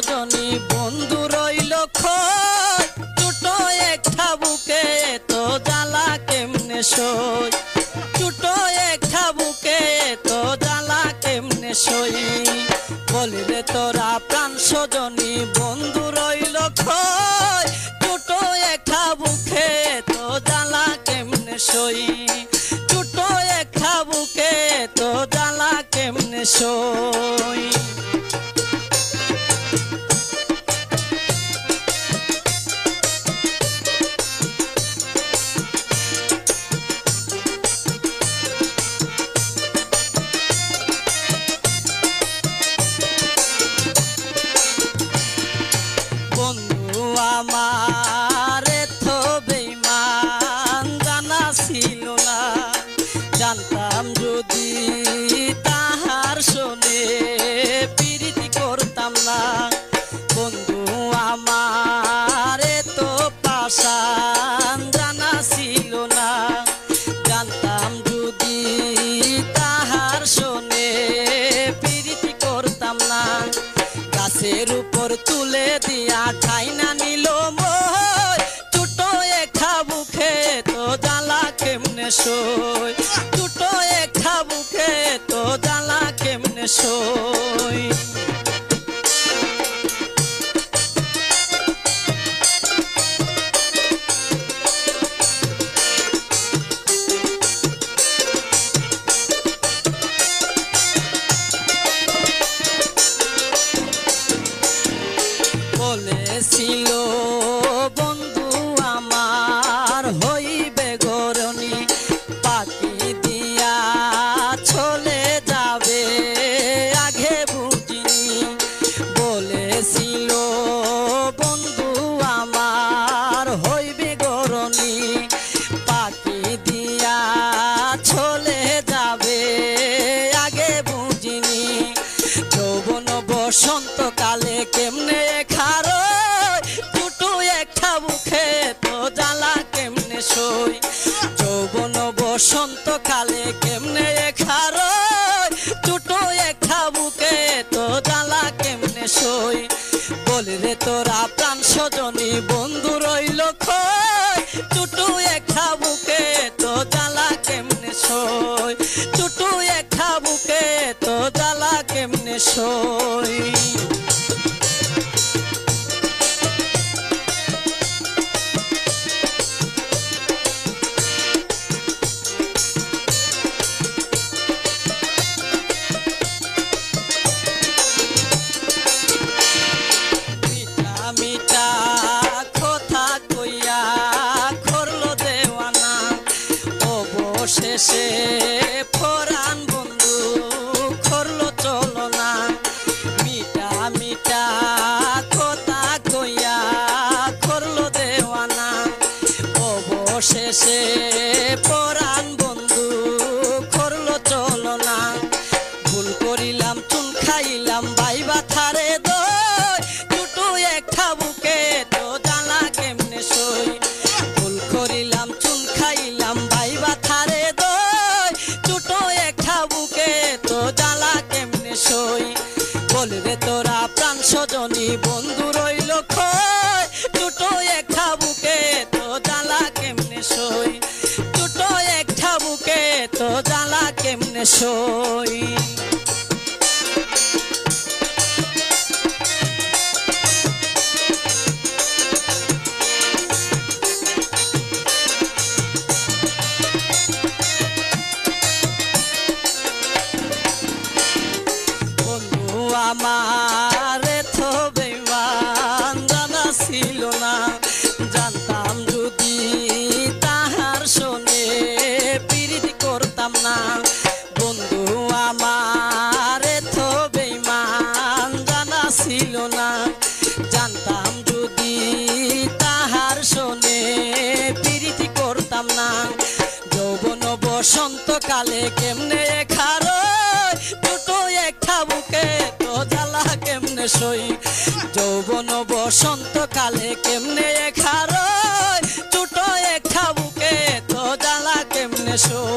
সজনী বন্ধু রইল খোঁজ, ছোটো একটা বুকে তো জ্বালা কেমনে সই, ছোটো একটা বুকে তো জ্বালা কেমনে সই। বলি রে তোরা প্রাণ সজনী বন্ধু রইল খোঁজ, ছোটো একটা বুকে তো জ্বালা কেমনে সই, ছোটো একটা বুকে তো জ্বালা কেমনে সই। বন্ধু আমার তো বেঈমান জানা ছিল না, জানতাম যদি তাহার শোনে প্রীতি করতাম না। বন্ধু আমার তো পাষাণ জানা ছিল না, জানতাম যদি তাহার শোনে প্রীতি করতাম না। গাছের উপর তুলে দিয়া ঠাই না নিল মই, ছোটো একটা বুকে তো জ্বালা কেমনে সই, ছোটো একটা বুকে তো জ্বালা কেমনে সই। বলেছিল বন্ধু আমার হইবে গরনি, পাখি দিয়া চলে যাবে আগে বুঝিনি। বলেছিল বন্ধু আমার হইবে গরনি, পাখি দিয়া চলে যাবে আগে বুঝিনি। যৌবন বসন্তকালে কেমনে খারো, ছোটো একটা বুকে তো জ্বালা কেমনে সই, যৌবন বসন্তকালে কেমনে খারো, ছোটো একটা বুকে তো জ্বালা কেমনে সই। বলি রে তোরা প্রাণ সজনী বন্ধু রইল খোঁজ, ছোটো একটা বুকে তো জ্বালা কেমনে সই, ছোটো একটা বুকে তো জ্বালা কেমনে সই। মিঠা মিঠা কথা কইয়া করলো দেওয়ানা, অবশেষে পরাণ বন্ধু করলো চলনা। মিঠা মিঠা কথা কইয়া করলো দেওয়ানা, অবশেষে পরাণ বন্ধু করলো চলনা। ভুল করিলাম চুন খাইলাম বাইবা থারে দই, ছোটো একটা বুকে তো জ্বালা কেমনে সই। ভুল করিলাম চুন খাইলাম বাইবা থারে দই, ছোটো একটা বুকে তো জ্বালা কেমনে সই। বলি রে তোরা প্রাণ সজনী বন্ধু রইল খোঁজ, ছোটো একটা বুকে তো জ্বালা কেমনে সই, ছোটো একটা বুকে তো জ্বালা কেমনে সই। বন্ধু আমার তো বেঈমান জানা ছিল না, জানতাম যদি তাহার শোনে প্রীতি করতাম না। বন্ধু আমার তো বেঈমান জানা ছিল না, জানতাম যদি তাহার শোনে প্রীতি করতাম না। যৌবন বসন্তকালে কেমনে খারো, ছোটো একটা বুকে তো জ্বালা কেমনে সই, যৌবন বসন্তকালে কেমনে খারো, ছোটো একটা বুকে তো জ্বালা কেমনে সই।